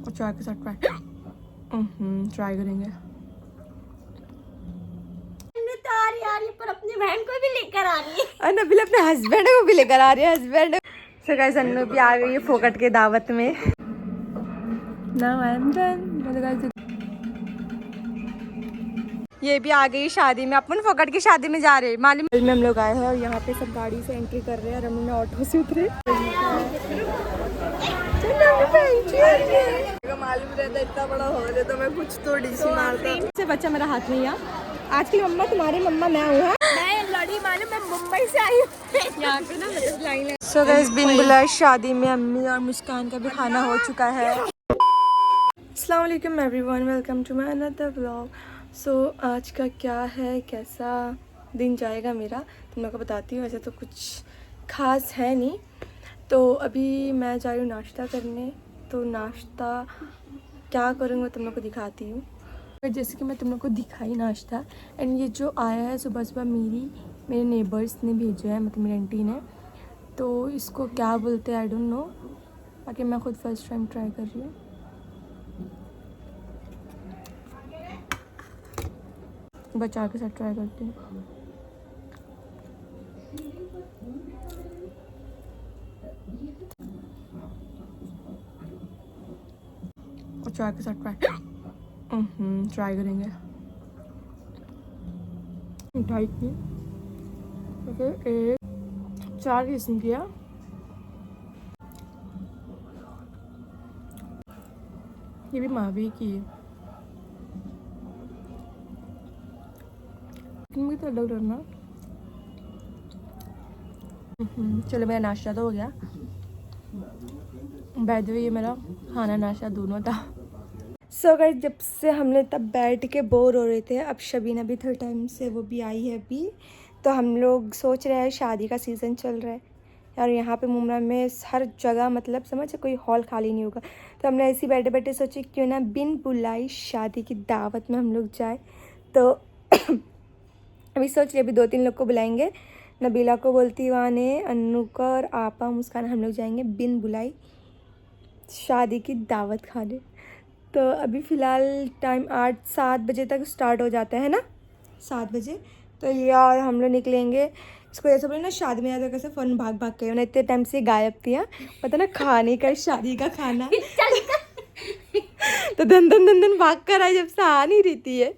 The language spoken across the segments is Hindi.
और चाय के साथ ट्राई करेंगे। पर अपनी बहन को भी लेकर आ रही है और नबील अपने हस्बैंड को भी लेकर आ रही है। हस्बैंड सो गाइस अन्नू भी आ गई है फोकट के दावत में। Now I am done. ये भी आ गई शादी में। अपन फोकट की शादी में जा रहे हैं। मालूम में हम लोग आए हैं और यहाँ पे सब गाड़ी से एंट्री कर रहे हैं और हम ने ऑटो से उतरे। मालूम रहता इतना बड़ा हो रहा तो मैं कुछ तो डीसी मारता। से बच्चा मेरा हाथ में यहाँ आज की मम्मा तुम्हारी मम्मा मैं हूँ। मैं लड़ी मालूम मैं मुंबई से आई हूँ यहाँ पे ना लाइन है। सो गाइस बिन बुलाए शादी में अम्मी और मुस्कान का भी खाना हो चुका है। अस्सलाम वालेकुम everyone, welcome to my another vlog. So आज का क्या है, कैसा दिन जाएगा मेरा तुम लोग को बताती हूँ। वैसे तो कुछ खास है नहीं। तो अभी मैं जा रही हूँ नाश्ता करने। तो नाश्ता क्या करूँगा तुम लोग को दिखाती हूँ। जैसे कि मैं तुम लोग को दिखाई नाश्ता। एंड ये जो आया है सुबह सुबह मेरे नेबर्स ने भेजा है, मतलब मेरी आंटी ने। तो इसको क्या बोलते हैं आई डोंट नो, बाकी मैं खुद फर्स्ट टाइम ट्राई कर रही हूँ। बचा के साथ ट्राई करती हूँ। और चाय के साथ ट्राई करेंगे। मिठाई की फिर एक 4 किस्म किया। ये भी मावी की है, मुझे तो अलग लगना। चलो मेरा नाश्ता तो हो गया। बाय द वे ये मेरा खाना नाश्ता दोनों था। सो गाइस जब से हमने तब बैठ के बोर हो रहे थे, अब शबीना भी थोड़े टाइम से वो भी आई है अभी। तो हम लोग सोच रहे हैं, शादी का सीज़न चल रहा है और यहाँ पे मुमरा में हर जगह मतलब समझ कोई हॉल खाली नहीं होगा। तो हमने ऐसे बैठे बैठे सोचे क्यों ना बिन बुलाई शादी की दावत में हम लोग जाए। तो अभी सोच रहे अभी 2-3 लोग को बुलाएंगे। नबीला को बोलती वहाँ ने, अन्नू को और आपा मुस्कान, हम लोग जाएंगे बिन बुलाई शादी की दावत खाने। तो अभी फ़िलहाल टाइम 8-7 बजे तक स्टार्ट हो जाता है ना, 7 बजे। तो यार हम लोग निकलेंगे। इसको ऐसा बोले ना शादी में जाते कैसे फ़न भाग भाग के, इतने टाइम से गायब थी। पता ना खाने का शादी का खाना तो धन धन धन धन भाग कर आई जब से आ नहीं रहती है।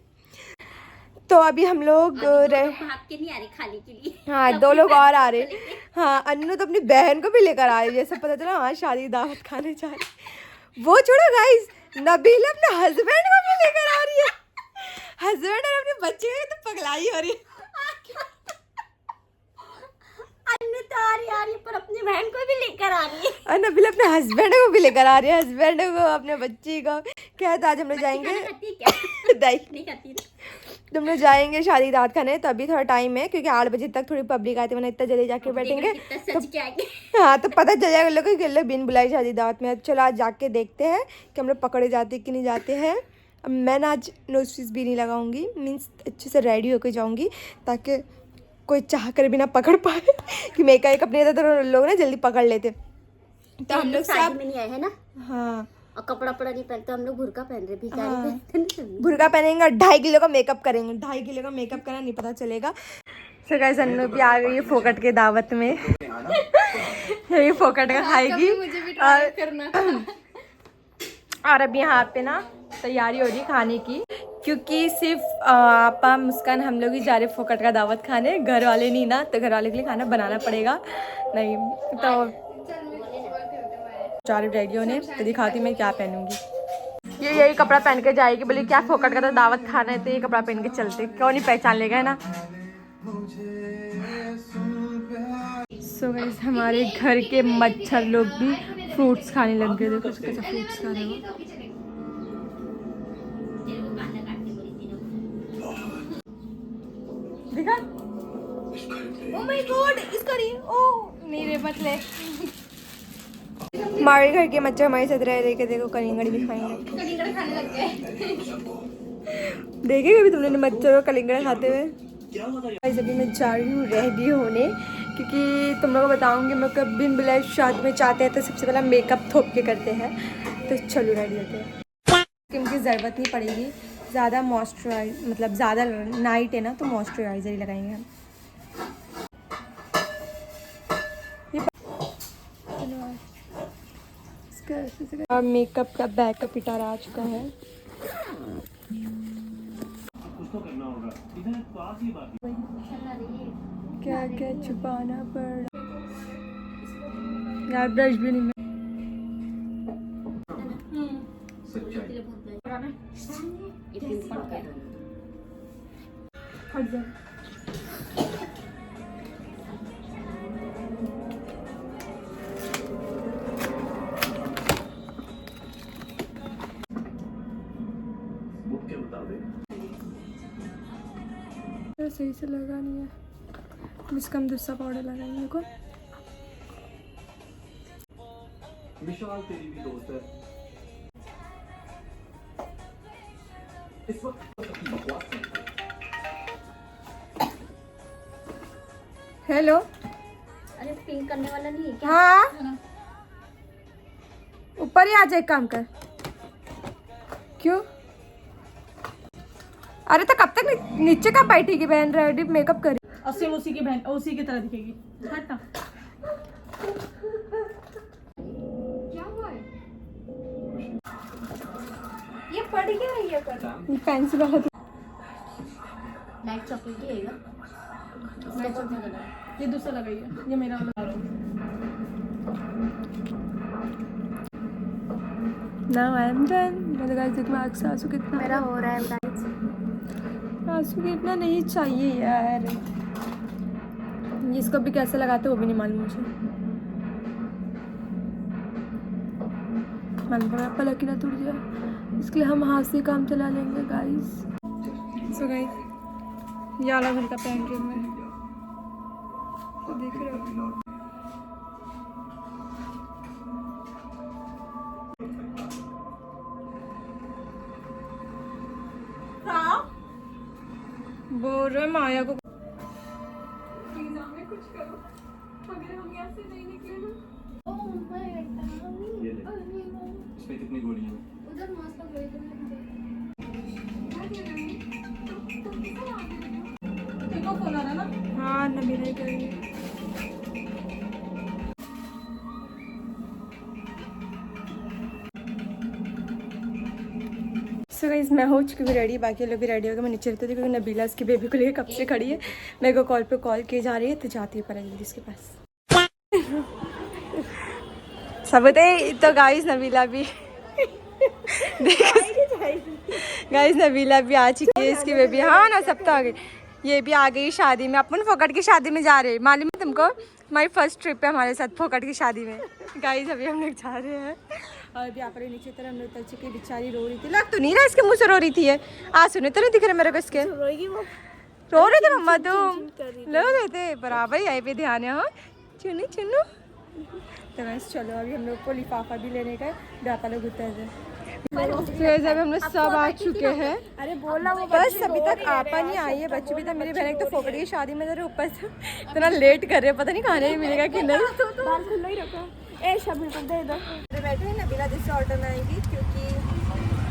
तो अभी हम लोग भाग के नहीं आ रही खाने के लिए। हाँ 2 लोग और आ रहे। हाँ अन्नू तो अपनी बहन को भी लेकर आ रही, जैसे पता चला हाँ शादी दावत खाने जा रही। वो छोड़ो गाइस, नबील अपने हस्बैंड को भी लेकर आ रही है। हस्बैंड और अपने बच्चे को तो पगलाई हो रही है। अन्नू तो आ रही पर अपनी बहन को भी लेकर आ रही है। और नबील अपने हस्बैंड को भी लेकर आ रही है, हस्बैंड को अपने बच्ची को। कहता आज हम लोग जाएंगे नहीं खाती तुम लोग जाएंगे शादी रात खाने। तो अभी थोड़ा टाइम है क्योंकि 8 बजे तक थोड़ी पब्लिक आती है, वरना इतना जल्दी जाके बैठेंगे तो हाँ तो पता चल जाएगा लोग कि लोग बिन बुलाई शादी दावत में। चलो आज जाके देखते हैं कि हम लोग पकड़े जाते कि नहीं जाते हैं। अब मैं ना आज नोज पीस भी नहीं लगाऊंगी, मीन्स अच्छे से रेडी होकर जाऊंगी ताकि कोई चाह कर भी ना पकड़ पाए कि मेकअप अपने तो लोग ना जल्दी पकड़ लेते। तो हम लोग सब में नहीं आए हैं ना। हाँ और कपड़ा नहीं पहनते, हम लोग बुर्का पहन रहे भिखारी। हाँ। बुर्का पहनेंगे और 2.5 किलो का मेकअप करेंगे। 2.5 किलो का मेकअप करना नहीं पता चलेगा। सो गाइस अन्नू भी आ गई है फोकट के दावत में। यही फोकट का खाएगी और अभी यहाँ पे ना तैयारी हो रही खाने की, क्योंकि सिर्फ आपा मुस्कान हम लोग ही जा रहे फोकट का दावत खाने, घर वाले नहीं ना। तो घर वाले के लिए खाना बनाना पड़ेगा नहीं तो चार रेडी होने। तो दिखाती मैं क्या पहनूंगी। ये यही कपड़ा पहन के जाएगी, बोली क्या फोकट का तो दावत खाना है तो ये कपड़ा पहन के चलते, क्यों नहीं पहचान लेगा है ना। सो गाइस हमारे घर के मच्छर लोग भी फ्रूट्स खाने लग गए। देखो कैसे फ्रूट्स खा रहे हो। देखा ओह माय गॉड इसका रही ओह नहीं रे मत ले। हमारे घर के मच्छर हमारे साथ रह के देखो कलिंगड़ भी खाएंगे। कलिंगड़ खाने लग गए। देखे कभी तुमने मच्छर को कलिंगड़ खाते हुए। अभी मैं जा रही हूँ रेडी होने, क्योंकि तुम लोगों को बताऊंगी मैं कब बिन बुलाए शादी में चाहते हैं तो सबसे पहले मेकअप थोप के करते हैं। तो चलो रेडी होते हैं। क्रीम की ज़रूरत नहीं पड़ेगी ज़्यादा, मॉइस्चराइज मतलब ज़्यादा नाइट है ना तो मॉइस्चराइज़र ही लगाएंगे हम। और मेकअप का बैकअप इटार आ चुका है। क्या क्या छुपाना पड़ा यार, ब्रश भी नहीं। हट जा। सही से लगा नहीं है, इसका हम दूसरा पाउडर लगाएंगे को। विशाल तेरी भी दोस्त है। इस वक्त हेलो, अरे पिंक करने वाला नहीं है क्या? हाँ ऊपर ही आ जा, एक काम कर। क्यों? अरे तो कब तक नीचे का बैठेगी बहन, रेडी मेकअप करी। और सेम उसी की बहन उसी की तरह दिखेगी। हट ना। क्या हुआ है? ये पड़ क्या रही है कर? पेंसिल वाला लाइट चॉकलेट ही है ये दूसरा लगाइए, ये मेरा वाला लगा लो। Now I am done. मतलब गाइस देखो आँख आंसू कितना, मेरा हो रहा है गाइस। आंसू कितना नहीं चाहिए यार। इसको भी कैसे लगाते वो भी नहीं मालूम मुझे। मन पड़ा पलक ना टूट जाए, इसके लिए हम हाथ से काम चला लेंगे गाइस। सो गाइस ये वाला घर का पहन के मैं तो देख रहे हो। बोल रहे माया को कुछ करो, अगर हम यहाँ से नहीं निकले ना। इसमें कितनी गोलियां हैं? उधर मस्त गई देखो फोन आ रहा ना। हाँ नबी नहीं करेंगे। सो गाइस मैं हो चुकी हूँ रेडी, बाकी लोग भी रेडी हो गए। मैं नीचे रहती थी क्योंकि नबीला उसकी बेबी को लेकर कब से खड़ी है। मेरे को कॉल पे कॉल की जा रही है, तो जाती है पर जल्दी इसके पास। सब बताए तो गाइस नबीला भी गाइस नबीला भी आ चुकी है, इसकी बेबी। हाँ ना सब तो आ गई, ये भी आ गई शादी में। अपन फोकट की शादी में जा रहे हैं, मालूम है तुमको? हमारी फर्स्ट ट्रिप है हमारे साथ फोकट की शादी में। गाइस अभी हम लोग जा रहे हैं और अभी यहाँ पर नीचे तरह हम लोग उतर चुके। बेचारी रो रही थी, लग तो नहीं रहा इसके मुँह से रो रही थी। आज सुने तो नहीं दिख रहे मेरे को इसके। रो रहे थे मम्मा, तुम लो रहे थे बराबर ही। आई पे ध्यान है। हाँ चुनी चुनू। तो बस चलो अभी हम लोग को लिफाफा भी लेने का दाता लोग उतर रहे। जब हम लोग सब आ चुके हैं। अरे बोला वो बस अभी तक आपा नहीं आई है, बच्चे भी था। मेरी बहन एक तो फोकट की शादी में जरा ऊपर से इतना लेट कर रहे हैं, पता नहीं खाने ही मिलेगा कि नहीं। बाल खुला ही रखा। ए शबीर को दे दो। बैठे हैं नबीला जिससे ऑटो में आएंगी, क्योंकि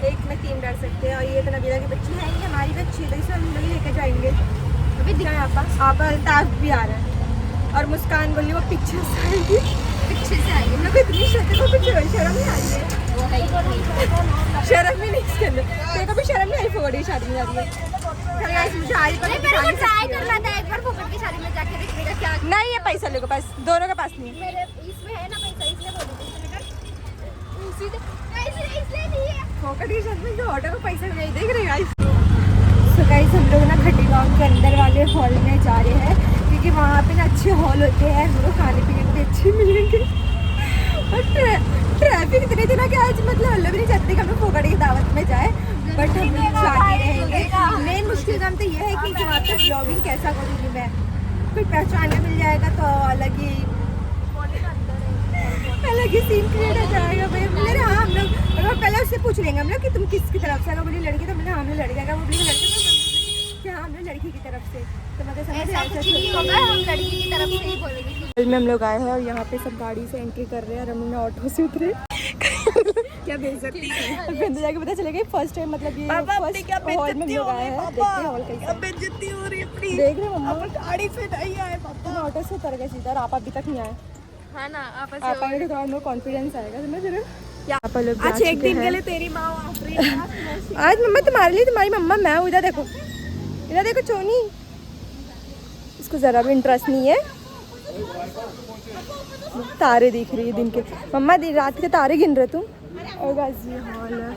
एक में 3 बैठ सकते हैं। और ये तो नबीला की बच्ची है, ये हमारी बच्ची है, तो इसे हम लोग लेके जाएंगे। अभी दिखाएं आपा अल्ताफ भी आ रहा है और मुस्कान बोली वो पीछे से आएगी। पीछे से आई हम लोग को इतनी शर्म नहीं आई है। वो है शर्म ही नहीं इसके अंदर। तेरे को भी शर्म नहीं आई फोकट की शादी में जा रही है? चल गाइस मुझे आज पर मेरे को ट्राई करना था एक बार फोकट की शादी में जाके देखने का क्या। नहीं है पैसा लोगों के पास, दोनों के पास नहीं है। मेरे इसमें है ना पैसा, इसलिए बोल रही हूँ। इसलिए नहीं है फोकट की शादी में जो ऑटो को पैसा नहीं देख रहे गाइस। सो गाइस हम लोग ना खट्टी गाँव के अंदर वाले हॉल में जा रहे हैं, क्योंकि वहाँ पे ना अच्छे हॉल होते हैं, हमको खाने पीने को भी अच्छे मिलेंगे। और ट्रैफिक इतने दिन कि आज मतलब हम लोग नहीं चाहते कि हम लोग फोकट की दावत में जाए, बट हम लोग जाके रहेंगे। मेन मुश्किल काम तो ये है कि वहाँ पे ब्लॉगिंग कैसा करूँगी मैं, कोई पहचानने मिल जाएगा तो अलग ही सीन क्रिएट हो जाएगा। भाई बोले हाँ हम लोग पहले उससे पूछ लेंगे हम लोग कि तुम किसकी तरफ से। अगर बोली लड़की तो बोले हाँ हम लोग लड़के का, वो बोली लड़के तो क्या हम लोग लड़की की तरफ से। तो मतलब ऐसा कुछ नहीं होगा, हम लड़की की तरफ से ही बोलेंगे। में हम लोग आए हैं और यहाँ पे सब गाड़ी से एंट्री कर रहे हैं और हम ऑटो से उतरे। क्या बेइज्जती है। फिर अंदर जाके पता चलेगा फर्स्ट टाइम मतलब ये फर्स्ट हॉल में हम लोग आए हैं। देखते हैं हॉल कैसा है। बेइज्जती हो रही है प्लीज। देख रहे हो मम्मा गाड़ी से नहीं आए पापा, ऑटो से उतर गए सीधा और आप अभी तक नहीं आए। हाँ ना आप आएंगे तो और कॉन्फिडेंस आएगा, समझ रहे हो। आप लोग आज एक दिन के लिए तेरी माँ आज मम्मा तुम्हारे लिए तुम्हारी मम्मा मैं हूँ। इधर देखो चोनी, इसको जरा भी इंटरेस्ट नहीं है। तारे दिख रही है दिन के, मम्मा रात के तारे गिन रहे तुम। और गाइस ये हॉल है।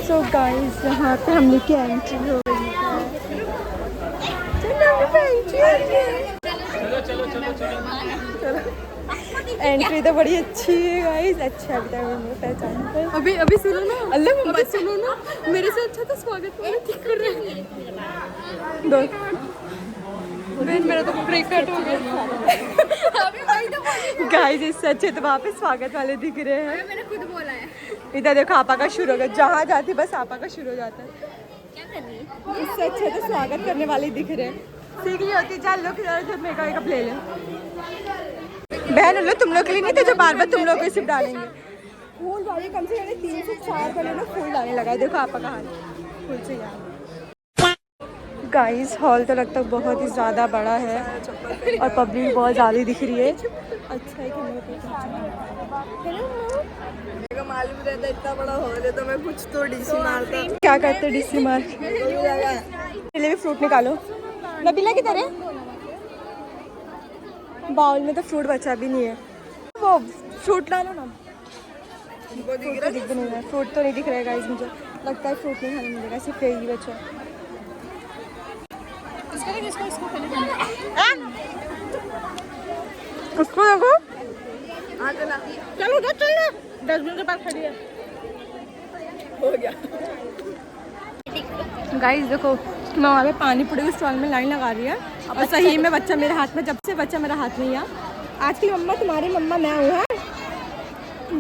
सो गाइस यहाँ पे हम लोग की एंट्री हो गई है। चलो एंट्री तो बड़ी अच्छी है गाइस। अच्छा अभी तक हम लोग पहचानते हैं। अभी सुनो ना, अल्लाह मम्मा सुनो ना, मेरे से अच्छा तो स्वागत ठीक कर रहे हैं। दो मेरा तो ब्रेक कट हो गया। गाइस इससे अच्छे तो वहाँ पे स्वागत वाले दिख रहे हैं। मैंने खुद बोला है। इधर देखो आपा का शुरू हो गया, जहाँ जाती बस आपा का शुरू हो जाता है। क्या कर रही है? इससे अच्छे तो स्वागत करने वाले दिख रहे हैं। सीख ली होती चल लोग जब मेकअप ले लें। बहन लो तुम लोग के लिए नहीं तो जो बार बार तुम लोग को सिर्फ डालेंगे। फूल वाले कम से कम 3 से 4 वाले ना फूल डालने लगा। देखो आपा का हाल फूल से यार। गाइस हॉल तो लगता है बहुत ही ज़्यादा बड़ा है और पब्लिक बहुत ज़्यादा दिख रही है। अच्छा है कि मालूम रहता इतना बड़ा हॉल है तो मैं कुछ तो डीसी मारता। क्या करते डीसी मार के भी फ्रूट निकालो। नबीला किधर है? बाउल में तो फ्रूट बचा भी नहीं है। वो फ्रूट डालो ना। फ्रूट तो दिख नहीं रहा है, फ्रूट तो नहीं दिख रहा है गाइस। मुझे लगता है फ्रूट नहीं खाने मिलेगा, सिर्फ यही बचा। उसको देखो चलो चलो डस्टबिन के पास खड़ी है। हो गया गाइस देखो मैं वहाँ पे पानी पूरी के स्टॉल में लाइन लगा रही है और सही में बच्चा मेरे हाथ में, जब से बच्चा मेरा हाथ में ही है। आज की मम्मा तुम्हारी मम्मा मैं हूँ।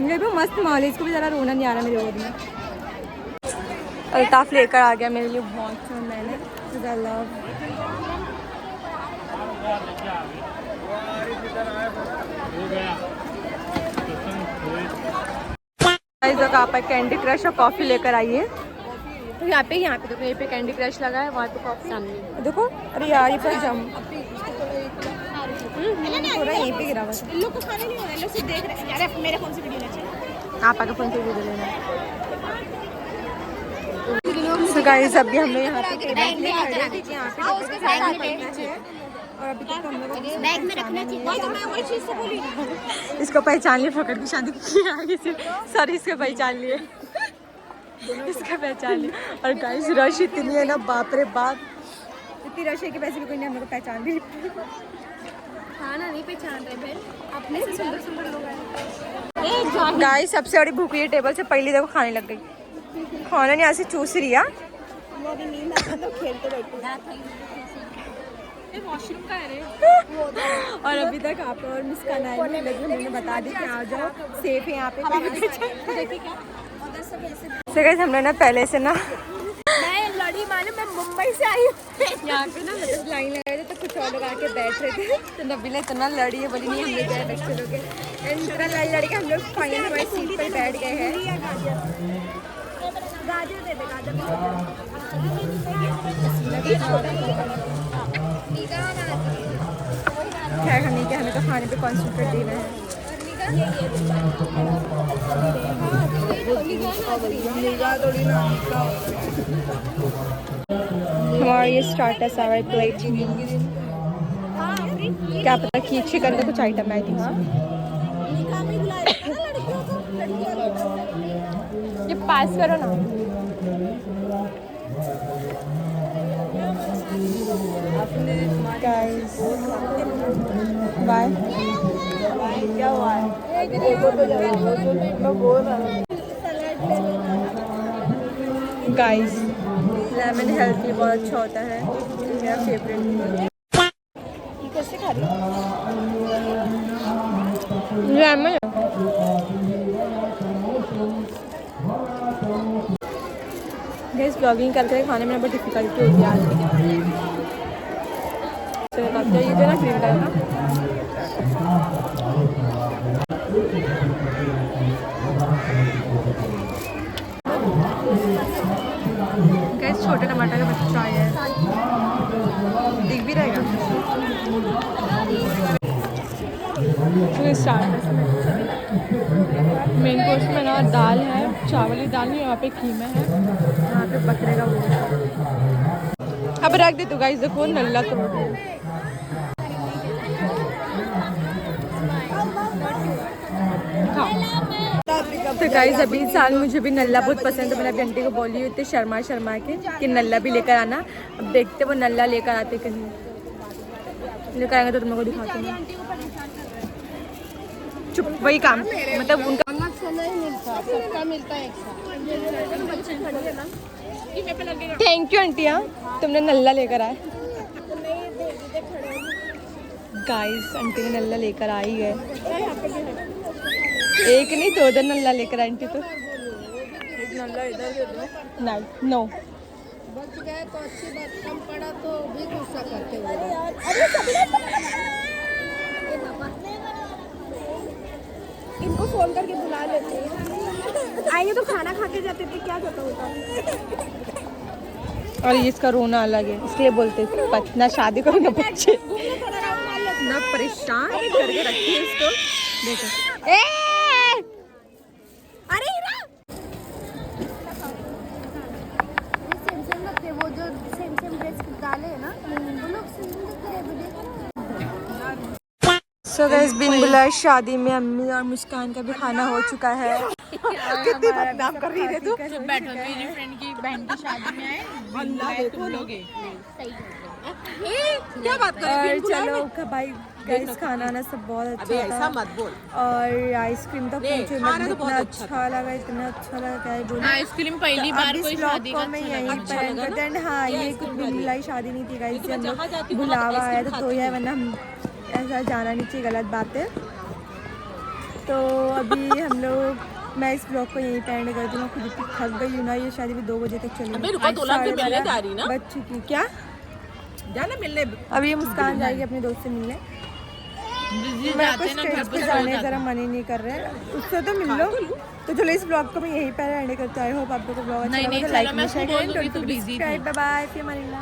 ये भी मस्त माहौल है, इसको भी ज़रा रोना नहीं आ रहा मेरे गोद में। अल्ताफ लेकर आ गया मेरे लिए बहुत मैंने आप कैंडी क्रश और कॉफ़ी लेकर आइए। तो यहाँ पे देखो, ये पे कैंडी क्रश लगा है, वहाँ पे कॉफ़ी सामने देखो। अरे यार ये पर जम पूरा यहीं पे गिरा हुआ था। इन लोग को खाने नहीं हो रहा है, लोग सिर्फ देख रहे हैं। यार मेरे फोन से वीडियो लेना। आप आगे फोन से वीडियो लेना। सो गाइस अभी हम लोग यहाँ पे बैग में खड़े थे, यहाँ पे और अभी तक हम लोग बैग में रखना चाहिए। तो मैं वही चीज़ से बोली। इसको पहचान लिए, फकड़ की शादी की आगे से सर इसको पहचान लिए, इसका पहचान लिए। और गाइस रश इतनी है ना, बाप रे बाप, इतनी रश है कि वैसे भी कोई नहीं हम लोग को पहचान भी। हाँ ना नहीं पहचान रहे फिर अपने से सुंदर सुंदर लोग आए। गाइस सबसे बड़ी भूख ये टेबल से पहले देखो खाने लग गई। खाना नहीं यहाँ से चूस रही है। खेलते बैठे वॉशरूम का है रे। और अभी तक आप और मिस करना है, लेकिन मैंने बता दी कि आ जाओ, सेफ है यहाँ पे। देखिए क्या तो गाइस हम लोग ना पहले से ना मैं लड़ी मालूम, मैं मुंबई से आई हूँ। यहाँ पे ना मतलब लाइन लगाए थे तो कुछ और लोग आके बैठ रहे थे, तो नबीला इतना लड़ी है, बोली नहीं हम लोग गए बच्चे लोग एंड इतना लड़ी लड़ी के हम लोग फाइनल हमारी सीट पर बैठ गए हैं। गाजर दे दे, गाजर खैर हमें क्या, हमें तो खाने पे कॉन्सेंट्रेट देना है। हमारा ये स्टार्टर्स आ रहा है प्लेट। क्या पता कि चिकन का कुछ आइटम है। ये पास करो ना। Guys bye. क्या हुआ है? गाइस लेमन हेल्थ के लिए बहुत अच्छा होता है, मेरा फेवरेट। ये कैसे खा रही लेमन? गाइस ब्लॉगिंग करके खाने में बहुत डिफिकल्टी होती है। ये जो ना ग्रीन कलर का गाइस छोटे टमाटर का बच्चा आया है, दिख भी रहेगा। मेन कोर्स में ना दाल है, चावल की दाल नहीं, यहाँ पे कीमा है, यहाँ पे बकरे का वो। अब रख दे तू गाइस, देखो नल्ला तोड़ दे। तो गाइस अभी साल मुझे भी नल्ला बहुत पसंद है, तो मैंने अभी आंटी को बोली हुई थी शर्मा के कि नल्ला भी लेकर आना। अब देखते वो नल्ला लेकर आते कहीं, लेकर आएंगे तो तुम लोग को दिखाते हैं। चुप, वही काम मतलब उनका थैंक यू आंटी, हाँ तुमने नल्ला लेकर आए। गाइस आंटी ने नल्ला लेकर आई है, एक नहीं दो नल्ला लेकर आई आंटी तो। नहीं नो बच गए तो अच्छी बात, कम पड़ा तो भी गुस्सा करते हुए। इनको फोन करके बुला लेते हैं, आएंगे तो खाना खा के जाते थे, क्या होता होता। और ये इसका रोना अलग है, इसलिए बोलते ना शादी करो ना बच्चे, ना परेशान करके रखिए इसको। देखो अरे हीरा, सेम लगते, वो जो सेम ड्रेस डाले है ना वो लोग सेम दिख रहे हैं। सो गाइस बिन बुलाए शादी में अम्मी और मुस्कान का भी खाना हो चुका है। कितनी बदनाम कर रही है तू। बैठो, मेरी फ्रेंड की बहन की शादी में आए, तुम लोग क्या बात कर रहे और चलो भाई गाइस खाना ना सब बहुत अच्छा था। मत बोल। और आइसक्रीम तो पूछो मत, इतना अच्छा लगा, इतना अच्छा लगा क्या ही बोलूं। आइसक्रीम पहली बार कोई शादी का मैं यहीं पर एंड करते हैं। हाँ ये कुछ बिन बुलाई शादी नहीं थी गाइस, हम लोग बुलावा आया तो है, वरना हम ऐसा जाना नहीं चाहिए, गलत बात है। तो अभी हम लोग मैं इस ब्लॉग को यहीं पे एंड कर दूँगा, खुद इतनी थक गई हूँ ना, ये शादी भी 2 बजे तक चली बच चुकी। क्या जाना मिलने, अभी ये मुस्कान जाएगी अपने दोस्त से मिलने, मैं कुछ स्टेज पे जाने जरा मन ही नहीं कर रहा है, उससे तो मिल लो। तो चलो इस ब्लॉग को मैं यहीं पर एंड करता हूँ। आई होप आप लोगों को ब्लॉग अच्छा लगा तो लाइक शेयर करें, बाय बाय, फिर मिलेंगे।